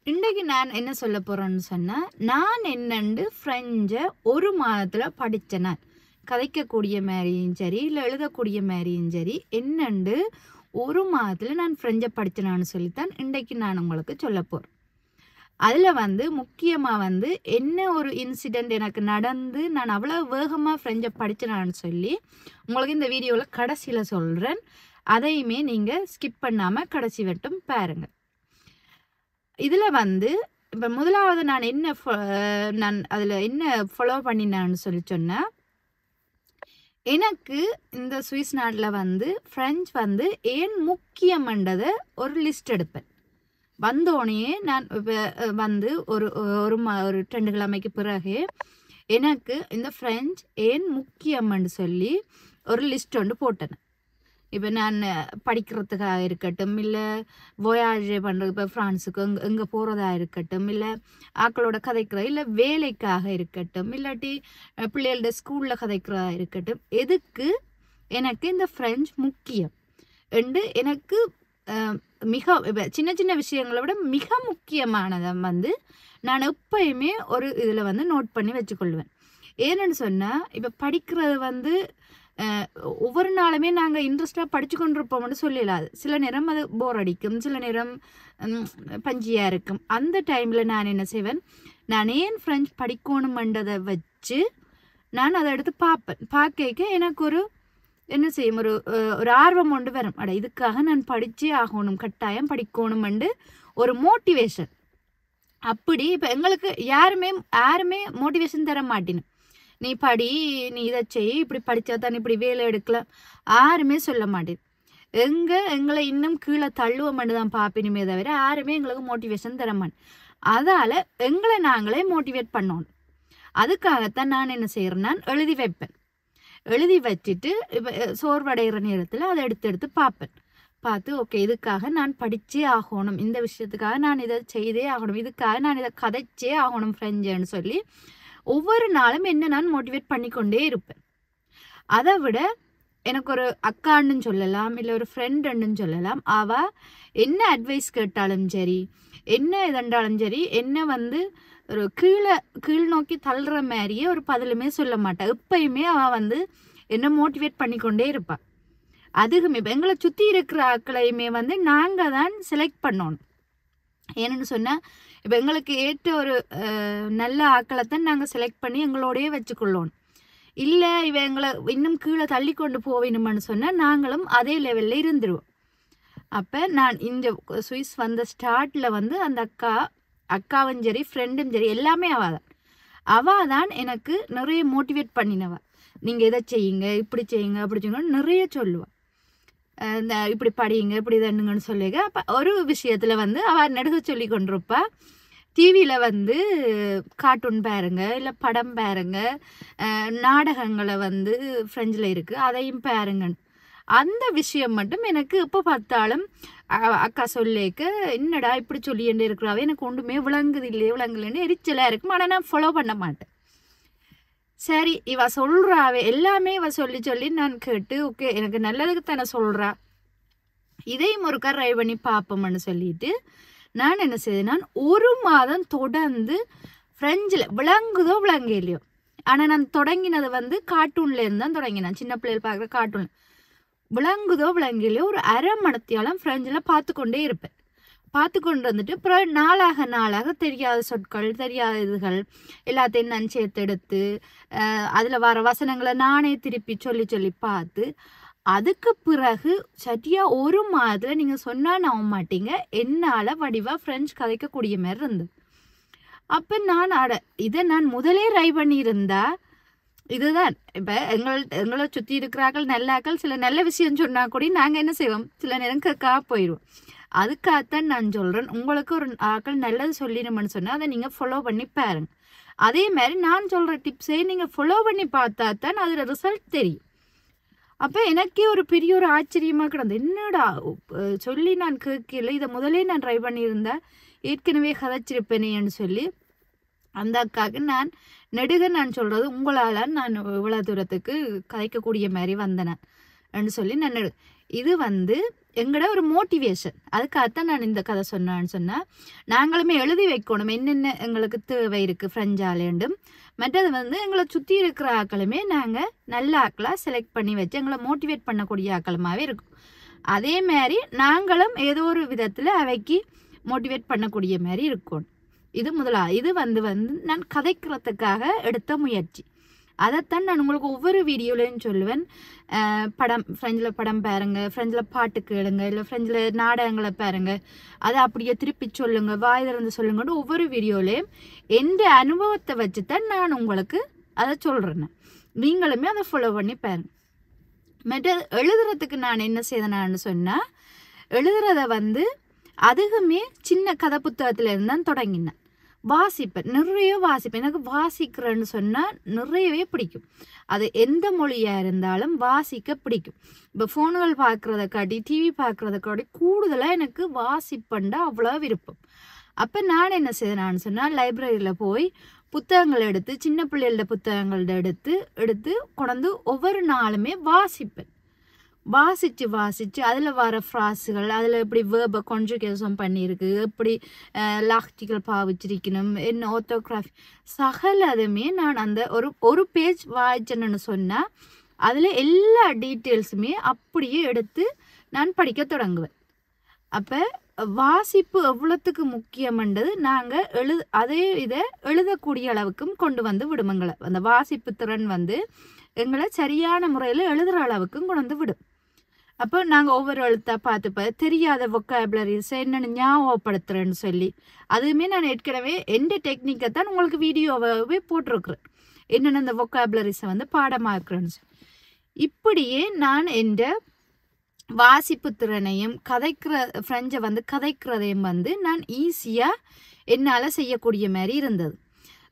இன்றைக்கு நான் என்ன சொல்ல போகிறேன்னு சொன்னால், நான் என்னண்டு ஃப்ரெஞ்சை ஒரு மாதத்தில் படித்தேன். நான் கதைக்கக்கூடிய மாதிரியும் சரி, இல்லை எழுதக்கூடிய மாதிரியும் சரி, என்னண்டு ஒரு மாதத்தில் நான் ஃப்ரெஞ்சை படித்தேனான்னு சொல்லித்தான் இன்றைக்கு நான் உங்களுக்கு சொல்ல போகிறேன். அதில் முக்கியமாக என்ன ஒரு இன்சிடெண்ட் எனக்கு நடந்து நான் அவ்வளோ வேகமாக ஃப்ரெஞ்சை படித்தேனான்னு சொல்லி உங்களுக்கு இந்த வீடியோவில் கடைசியில் சொல்கிறேன். அதையுமே நீங்கள் ஸ்கிப் பண்ணாமல் கடைசி வட்டும் பாருங்கள். இதில் இப்போ முதலாவது நான் அதில் என்ன ஃபாலோ பண்ணினான்னு சொன்னால், எனக்கு இந்த சுவிஸ் நாட்டில் ஃப்ரெஞ்ச் ஏன் முக்கியமன்றதை ஒரு லிஸ்ட் எடுப்பேன். வந்தோடனே நான் இப்போ ஒரு 2 கிழமைக்கு பிறகு எனக்கு இந்த ஃப்ரெஞ்ச் ஏன் முக்கியம்னு சொல்லி ஒரு லிஸ்ட் ஒன்று போட்டேன். இப்போ நான் படிக்கிறதுக்காக இருக்கட்டும், இல்லை voyage பண்ணுறது, இப்போ ஃப்ரான்ஸுக்கு எங்கே போகிறதா இருக்கட்டும், இல்லை ஆக்களோட கதைக்கிற, இல்லை வேலைக்காக இருக்கட்டும், இல்லாட்டி பிள்ளைகளோட ஸ்கூலில் கதைக்கிறதா இருக்கட்டும், எதுக்கு எனக்கு இந்த ஃப்ரெஞ்ச் முக்கியம் என்று எனக்கு மிக சின்ன சின்ன விஷயங்களை விட மிக முக்கியமானதை நான் எப்பயுமே ஒரு இதில் நோட் பண்ணி வச்சுக்கொள்வேன். ஏன்னு சொன்னால், இப்போ படிக்கிறது ஒவ்வொரு நாளுமே நாங்கள் இன்ட்ரெஸ்டாக படித்து கொண்டிருப்போம்னு சொல்லலாது. சில நேரம் அது போர் அடிக்கும், சில நேரம் பஞ்சியாக இருக்கும். அந்த டைமில் நான் என்ன செய்வேன், நான் ஏன் ஃப்ரெஞ்ச் படிக்கணுமென்றதை வச்சு நான் அதை எடுத்து பார்ப்பேன். பார்க்க எனக்கு ஒரு என்ன செய்யும், ஒரு ஆர்வம் கொண்டு வரும். இதுக்காக நான் படித்தே ஆகணும், கட்டாயம் படிக்கணுமெண்டு ஒரு மோட்டிவேஷன். அப்படி இப்போ எங்களுக்கு யாருமே மோட்டிவேஷன் தர மாட்டேன்னு, நீ படி, நீ இதை செய், இப்படி படித்தா தான் இப்படி வேலை எடுக்கலாம், யாருமே சொல்ல மாட்டேன். எங்களை இன்னும் கீழே தள்ளுவோம்னு தான் பார்ப்பினுமே தவிர யாருமே எங்களுக்கு மோட்டிவேஷன் தர மாட்டேன். அதால் எங்களை நாங்களே மோட்டிவேட் பண்ணணும். அதுக்காகத்தான் நான் என்ன செய்கிறேன், நான் எழுதி வைப்பேன். எழுதி வச்சுட்டு இப்போ சோர்வடைகிற நேரத்தில் அதை எடுத்து பார்ப்பேன். பார்த்து ஓகே, இதுக்காக நான் படித்தே ஆகணும், இந்த விஷயத்துக்காக நான் இதை செய்தே ஆகணும், இதுக்காக நான் இதை கதைச்சே ஆகணும் ஃப்ரெஞ்சுன்னு சொல்லி ஒவ்வொரு நாளும் என்ன நான் மோட்டிவேட் பண்ணிக்கொண்டே இருப்பேன். அதை விட எனக்கு ஒரு அக்கான்னு சொல்லலாம், இல்லை ஒரு ஃப்ரெண்டுன்னு சொல்லலாம், அவள் என்ன அட்வைஸ் கேட்டாலும் சரி, என்ன இதண்டாலும் சரி, என்ன ஒரு கீழ் நோக்கி தள்ளுற மாதிரியே ஒரு பதிலுமே சொல்ல மாட்டாள். எப்பயுமே அவள் என்ன மோட்டிவேட் பண்ணிக்கொண்டே இருப்பாள். அதுக்குமே இப்போ எங்களை சுற்றி இருக்கிற ஆட்களையுமே நாங்கள் தான் செலக்ட் பண்ணணும். ஏன்னு சொன்னால், இப்போ எங்களுக்கு ஏற்ற ஒரு நல்ல ஆட்களைத்தான் நாங்கள் செலக்ட் பண்ணி எங்களோடையே வச்சுக்கொள்ளணும். இல்லை எங்களை இன்னும் கீழே தள்ளி கொண்டு போவேணுமென்னு சொன்னால் நாங்களும் அதே லெவலில் இருந்துருவோம். அப்போ நான் இந்த சுவிஸ் ஸ்டார்ட்டில் அந்த அக்காவும் சரி, ஃப்ரெண்டும் சரி, எல்லாமே அவள் தான் எனக்கு நிறைய மோட்டிவேட் பண்ணினவா. நீங்கள் இதை செய்யுங்க, இப்படி செய்யுங்க, அப்படி செய்யுங்கன்னு நிறைய சொல்லுவாள். இந்த இப்படி படியுங்க, இப்படி தண்ணுங்கன்னு சொல்லிங்க. அப்போ ஒரு விஷயத்தில் அவள் நடுக சொல்லி கொண்டிருப்பா, டிவியில் கார்ட்டூன் பாருங்க, இல்லை படம் பாருங்க, நாடகங்களை ஃப்ரெஞ்சில் இருக்குது, அதையும் பாருங்கன்னு. அந்த விஷயம் மட்டும் எனக்கு எப்போ பார்த்தாலும் அக்கா சொல்லிக்க, என்னடா இப்படி சொல்லிட்டு இருக்கிறாவே, எனக்கு ஒன்றுமே விளங்குலன்னு எரிச்சலாக இருக்கும். ஆனால் நான் ஃபாலோ பண்ண மாட்டேன். சரி, இவ சொல்கிறாவே எல்லாமே சொல்லி நான் கேட்டு ஓகே, எனக்கு நல்லதுக்கு தானே சொல்கிறா, இதையும் ஒருக்கா ட்ரை பண்ணி பார்ப்போம்னு சொல்லிட்டு நான் என்ன செய்தேன், நான் ஒரு மாதம் தொடர்ந்து ஃப்ரெஞ்சில் விளங்குதோ விளங்க இல்லையோ, ஆனால் நான் தொடங்கினது கார்ட்டூன்லேருந்து தான் தொடங்கினேன். சின்ன பிள்ளைகள் பார்க்குற கார்ட்டூன் விளங்குதோ விளங்கிலையோ ஒரு அரை மணத்தியாலும் ஃப்ரெஞ்சில் பார்த்து கொண்டே இருப்பேன். பார்த்து கொண்டு வந்துட்டு அப்புறம் நாளாக தெரியாத சொற்கள், தெரியாத இதுகள் எல்லாத்தையும் நான் சேர்த்தெடுத்து அதில் வர வசனங்களை நானே திருப்பி சொல்லி பார்த்து, அதுக்கு பிறகு சரியாக ஒரு மாதத்தில் நீங்கள் சொன்னால் நம்ப மாட்டீங்க, என்னால் வடிவாக ஃப்ரெஞ்ச் கதைக்கக்கூடிய மாதிரி இருந்தது. அப்போ நான் இதை நான் முதலே ட்ரை பண்ணியிருந்தா இதுதான். இப்போ எங்களை சுற்றி இருக்கிறார்கள் நல்லாக்கள் சில நல்ல விஷயம் சொன்னால் கூட நாங்கள் என்ன செய்வோம், சில நேரம் கேட்காம போயிடுவோம். அதுக்காகத்தான் நான் சொல்கிறேன், உங்களுக்கு ஒரு ஆக்கள் நல்லது சொல்லிடணும்னு சொன்னால் அதை நீங்கள் ஃபாலோ பண்ணி பாருங்க. அதே மாதிரி நான் சொல்கிற டிப்ஸை நீங்கள் ஃபாலோ பண்ணி பார்த்தா தான் அதில் ரிசல்ட் தெரியும். அப்போ எனக்கே ஒரு பெரிய ஒரு ஆச்சரியமாக கிடந்தது, என்னடா சொல்லி நான் கேட்கல, இதை முதலே நான் ட்ரை பண்ணியிருந்தா ஏற்கனவே கதைச்சிருப்பேனேன்னு சொல்லி அந்த அக்காவுக்கு நான் சொல்கிறது, உங்களால் நான் இவ்வளோ தூரத்துக்கு கதைக்கக்கூடிய மாதிரி வந்தேன் சொல்லி நான் இது எங்களோட ஒரு மோட்டிவேஷன். அதுக்காகத்தான் நான் இந்த கதை சொன்னேன்னு சொன்னால், நாங்களுமே எழுதி வைக்கணும் என்னென்ன எங்களுக்கு தேவை இருக்குது ஃப்ரெஞ்சாலேண்டும். மற்றது வந்து எங்களை சுற்றி இருக்கிற ஆக்களுமே நாங்கள் நல்ல ஆக்களாக செலக்ட் பண்ணி வச்சு எங்களை மோட்டிவேட் பண்ணக்கூடிய ஆக்களுமாகவே இருக்கும். அதே மாதிரி நாங்களும் ஏதோ ஒரு விதத்தில் அவைக்கு மோட்டிவேட் பண்ணக்கூடிய மாதிரி இருக்கணும். இது முதலாக. இது வந்து நான் கதைக்கிறதுக்காக எடுத்த முயற்சி. அதைத்தான் நான் உங்களுக்கு ஒவ்வொரு வீடியோலையும் சொல்லுவேன். படம் ஃப்ரெஞ்சில் படம் பாருங்க, ஃப்ரெஞ்சில் பாட்டு கேளுங்க, இல்லை ஃப்ரெஞ்சில் நாடகங்களை பாருங்க, அதை அப்படியே திருப்பி சொல்லுங்க, வாய் திறந்து சொல்லுங்கன்னு ஒவ்வொரு வீடியோலையும் எந்த அனுபவத்தை வச்சு தான் நான் உங்களுக்கு அதை சொல்கிறேன். நீங்களுமே அதை ஃபாலோ பண்ணி பாருங்க. மற்ற எழுதுறதுக்கு நான் என்ன செய்தேனான்னு சொன்னால், எழுதுறத வந்து அதுக்குமே சின்ன கதை புத்தகத்தில் இருந்தான் தொடங்கினேன். வாசிப்பேன், நிறைய வாசிப்பேன். எனக்கு வாசிக்கிறேன்னு சொன்னால் நிறையவே பிடிக்கும். அது எந்த மொழியாக இருந்தாலும் வாசிக்க பிடிக்கும். இப்போ ஃபோனுகள் பார்க்குறத காட்டி டிவி பார்க்குறத காட்டி கூடுதலாக எனக்கு வாசிப்பண்டா அவ்வளோ விருப்பம். அப்போ நான் என்ன செய்தேன்னு சொன்னால், லைப்ரரியில் போய் புத்தகங்கள் எடுத்து, சின்ன பிள்ளைகளோட புத்தகங்கள எடுத்து கொண்டு ஒவ்வொரு நாளுமே வாசிப்பேன். வாசித்து அதில் வர ஃப்ராஸுகள், அதில் எப்படி வேர்பை கான்ஜுகேஷன் பண்ணியிருக்கு, எப்படி லாக்டிக்கல் பாவிச்சிருக்கணும், என்ன ஆர்த்தோகிராஃபி, சகலதுமே நான் அந்த ஒரு பேஜ் வாய்ச்சேன்னு சொன்னால் அதில் எல்லா டீட்டெயில்ஸுமே அப்படியே எடுத்து நான் படிக்க தொடங்குவேன். அப்போ வாசிப்பு எவ்வளோத்துக்கு முக்கியம்ன்றது நாங்கள் அதே இதை எழுதக்கூடிய அளவுக்கும் கொண்டு வந்து விடுமங்களை. அந்த வாசிப்பு திறன் வந்து எங்களை சரியான முறையில் எழுதுகிற அளவுக்கும் கொண்டு வந்து விடும். அப்போ நாங்கள் ஒவ்வொரு எழுத்தாக பார்த்து தெரியாத வொக்காபுலரிஸ் என்னென்னு ஞாபகப்படுத்துகிறேன்னு சொல்லி, அதுவுமே நான் ஏற்கனவே எந்த டெக்னிக்கை தான் உங்களுக்கு வீடியோவே போட்டிருக்கிறேன். என்னென்ன இந்த வொக்காபுலரிஸை வந்து பாடமாக்குறேன்னு சொல்லி, இப்படியே நான் எந்த வாசிப்பு திறனையும் ஃப்ரெஞ்சை வந்து கதைக்கிறதையும் வந்து நான் ஈஸியாக என்னால் செய்யக்கூடிய மாதிரி இருந்தது.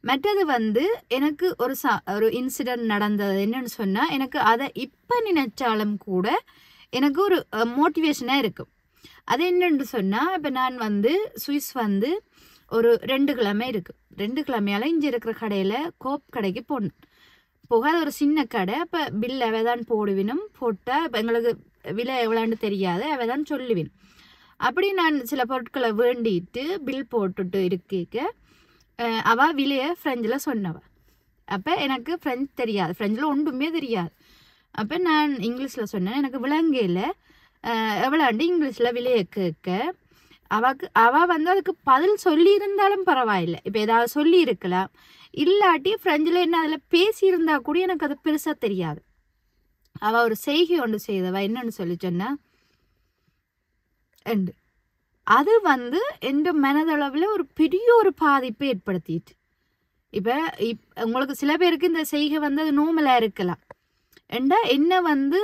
மற்றது வந்து எனக்கு ஒரு இன்சிடென்ட் நடந்தது என்னன்னு சொன்னால், எனக்கு அதை இப்போ நினைச்சாலும் கூட எனக்கு ஒரு மோட்டிவேஷனாக இருக்கும். அது என்னென்னு சொன்னால், இப்போ நான் வந்து சுவிஸ் வந்து ஒரு 2 கிழமை இருக்குது. 2 கிழமையால் இங்கே இருக்கிற கடையில் கோப் கடைக்கு போனேன். போகாத ஒரு சின்ன கடை. அப்போ பில் அவை தான் போடுவினும். போட்டால் இப்போ எங்களுக்கு விலை எவ்வளோன்னு தெரியாது, அவை தான் சொல்லுவேன். அப்படி நான் சில பொருட்களை வேண்டிட்டு பில் போட்டுட்டு இருக்க அவள் விலையை ஃப்ரெஞ்சில் சொன்னவ. அப்போ எனக்கு ஃப்ரெஞ்ச் தெரியாது, ஃப்ரெஞ்சில் ஒன்றுமே தெரியாது. அப்போ நான் இங்கிலீஷில் சொன்னேன். எனக்கு விளங்கையில் எவ்வளோண்டு இங்கிலீஷில் விலையை கேட்க அவள் வந்து அதுக்கு பதில் சொல்லியிருந்தாலும் பரவாயில்லை. இப்போ ஏதாவது சொல்லியிருக்கலாம், இல்லாட்டி ஃப்ரெஞ்சில் என்ன அதில் பேசியிருந்தா கூட எனக்கு அது பெருசாக தெரியாது. அவள் ஒரு செய்கை ஒன்று செய்தவ என்னன்னு சொல்லி சொன்னா, அது வந்து எந்த மனதளவில் ஒரு பெரிய ஒரு பாதிப்பை ஏற்படுத்திட்டு. இப்போ உங்களுக்கு சில பேருக்கு இந்த செய்கை வந்து அது நோமலாக இருக்கலாம். என்ன வந்து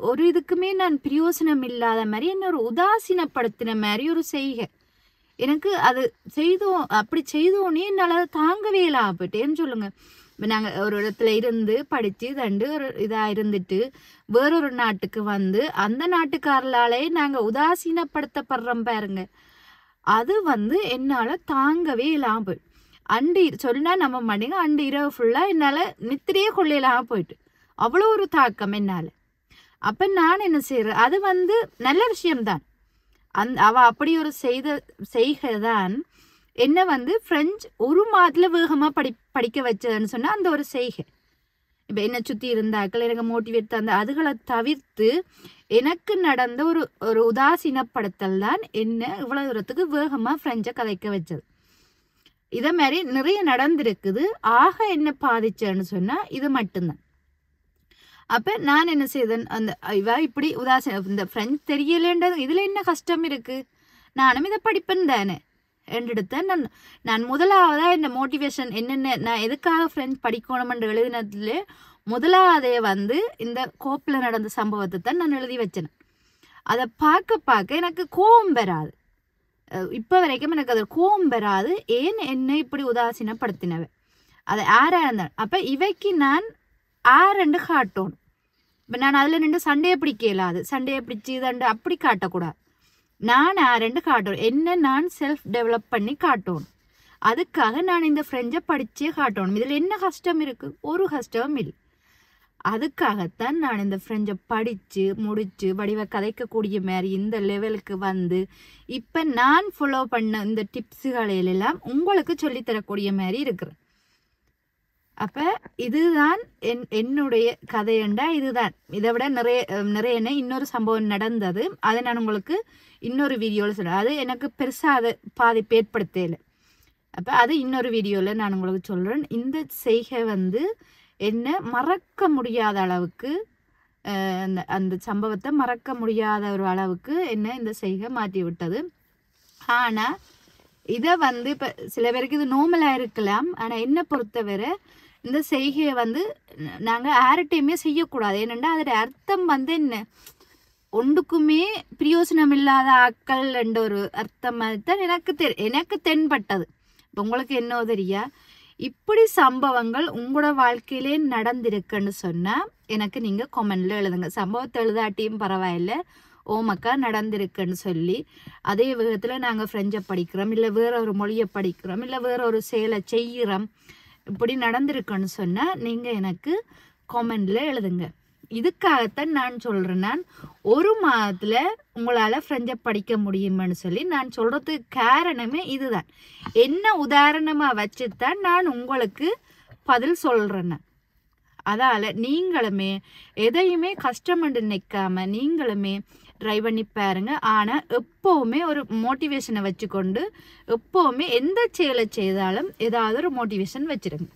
ஒரு இதுக்குமே நான் பிரயோசனம் இல்லாத மாதிரி என்ன ஒரு உதாசீனப்படுத்தின மாதிரி ஒரு செய்கை. எனக்கு அது அப்படி செய்தோன்னே என்னால் தாங்கவே இல்லாம போயிட்டேன்னு சொல்லுங்க. இப்போ நாங்கள் ஒரு இடத்துல இருந்து படித்து ஒரு இதாக இருந்துட்டு வேறொரு நாட்டுக்கு வந்து அந்த நாட்டுக்காரலாலே நாங்கள் உதாசீனப்படுத்தப்படுறோம் பாருங்க. அது வந்து என்னால் தாங்கவே இல்லாமல் போயிட்டு சொன்னால் நம்ம மாட்டேங்க, இரவு ஃபுல்லாக என்னால் நித்திரையே கொள்ளையில்லாமல் போயிட்டு அவ்வளோ ஒரு தாக்கம் என்னால். அப்போ நான் என்ன செய்கிறேன், அது வந்து நல்ல விஷயம்தான். அவள் அப்படி ஒரு செய்கை தான் என்ன வந்து ஃப்ரெஞ்ச் ஒரு மாதத்தில் வேகமாக படிக்க வச்சதுன்னு சொன்னால் அந்த ஒரு செய்கை. இப்போ என்னை சுற்றி இருந்தாக்கள் எனக்கு மோட்டிவேட் தந்த அதுகளை தவிர்த்து எனக்கு நடந்த ஒரு உதாசீனப்படுத்தல் தான் என்ன இவ்வளோ தூரத்துக்கு வேகமாக ஃப்ரெஞ்சை கதைக்க வச்சது. இதை மாதிரி நிறைய நடந்திருக்குது. ஆக என்ன பாதிச்சேன்னு சொன்னால் இது மட்டும்தான். அப்போ நான் என்ன செய்தேன், இப்படி இந்த ஃப்ரெஞ்ச் தெரியலேன்றது இதில் என்ன கஷ்டம் இருக்குது, நானும் இதை படிப்பேன் தானே எடுத்தேன். நான் முதலாவதாக இந்த மோட்டிவேஷன் என்னென்ன நான் எதுக்காக ஃப்ரெஞ்ச் படிக்கணுமென்று எழுதினதுல முதலாவதே வந்து இந்த கோப்பில் நடந்த சம்பவத்தை தான் நான் எழுதி வச்சேன். அதை பார்க்க எனக்கு கோபம் வராது. இப்போ வரைக்கும் எனக்கு அது கோபம் வராது. ஏன் என்ன இப்படி உதாசீனப்படுத்தினவை அதை யாராக இருந்தாலும். அப்போ இவைக்கு நான் ரெண்டு காட்டணும். இப்போ நான் அதில் நின்று சண்டையை பிடிக்க இயலாது, சண்டையை பிடிச்சி இதண்டு அப்படி காட்டக்கூடாது. நான் ரெண்டு காட்டணும், என்ன நான் செல்ஃப் டெவலப் பண்ணி காட்டணும். அதுக்காக நான் இந்த ஃப்ரெஞ்சை படித்தே காட்டணும். இதில் என்ன கஷ்டம் இருக்குது, ஒரு கஷ்டமும் இல்லை. அதுக்காகத்தான் நான் இந்த ஃப்ரெஞ்சை படித்து முடித்து வடிவ கதைக்கக்கூடிய மாதிரி இந்த லெவலுக்கு வந்து இப்போ நான் ஃபாலோ பண்ண இந்த டிப்ஸுகளெல்லாம் உங்களுக்கு சொல்லித்தரக்கூடிய மாதிரி இருக்கிறேன். அப்போ இதுதான் என்னுடைய கதையண்டா இதுதான். இதை விட நிறைய இன்னொரு சம்பவம் நடந்தது. அதை நான் உங்களுக்கு இன்னொரு வீடியோவில் சொல்கிறேன். அது எனக்கு பெருசாக அதை பாதிப்பு ஏற்படுத்தலை. அப்போ அது இன்னொரு வீடியோவில் நான் உங்களுக்கு சொல்கிறேன். இந்த செய்கை வந்து என்ன மறக்க முடியாத அளவுக்கு அந்த சம்பவத்தை மறக்க முடியாத ஒரு அளவுக்கு என்ன இந்த செய்கை மாற்றி விட்டது. ஆனால் இதை வந்து இப்போ சில பேருக்கு இது நார்மலாக இருக்கலாம். ஆனால் என்னை பொறுத்தவரை இந்த செய்கையை வந்து நாங்கள் யார்கிட்டையுமே செய்யக்கூடாது. ஏனெண்டா அதோட அர்த்தம் வந்து என்ன, ஒன்றுக்குமே பிரயோசனம் இல்லாத ஆக்கள் என்ற ஒரு அர்த்தம் தான் எனக்கு தென்பட்டது. இப்போ உங்களுக்கு என்ன தெரியா, இப்படி சம்பவங்கள் உங்களோட வாழ்க்கையிலே நடந்திருக்குன்னு சொன்னால் எனக்கு நீங்கள் கமெண்டில் எழுதுங்க. சம்பவத்தை எழுதாட்டியும் பரவாயில்லை, ஓமக்கா நடந்திருக்குன்னு சொல்லி. அதே விதத்தில் நாங்கள் ஃப்ரெஞ்சை படிக்கிறோம், இல்லை வேற ஒரு மொழியை படிக்கிறோம், இல்லை வேற ஒரு செயலை செய்கிறோம், இப்படி நடந்திருக்குன்னு சொன்னால் நீங்கள் எனக்கு கமெண்டில் எழுதுங்க. இதுக்காகத்தான் நான் சொல்கிறேன், நான் ஒரு மாதத்தில் உங்களால் ஃப்ரெஞ்சை படிக்க முடியுமான்னு சொல்லி நான் சொல்கிறதுக்கு காரணமே இதுதான். என்ன உதாரணமாக வச்சுத்தான் நான் உங்களுக்கு பதில் சொல்கிறேன்னு. அதால் நீங்களுமே எதையுமே கஷ்டமென்று நிற்காம நீங்களுமே ட்ரை பண்ணி பாருங்க. ஆனால் எப்போவுமே ஒரு மோட்டிவேஷனை வச்சுக்கொண்டு எப்போவுமே எந்த செயலை செய்தாலும் ஏதாவது ஒரு மோட்டிவேஷன் வச்சுருங்க.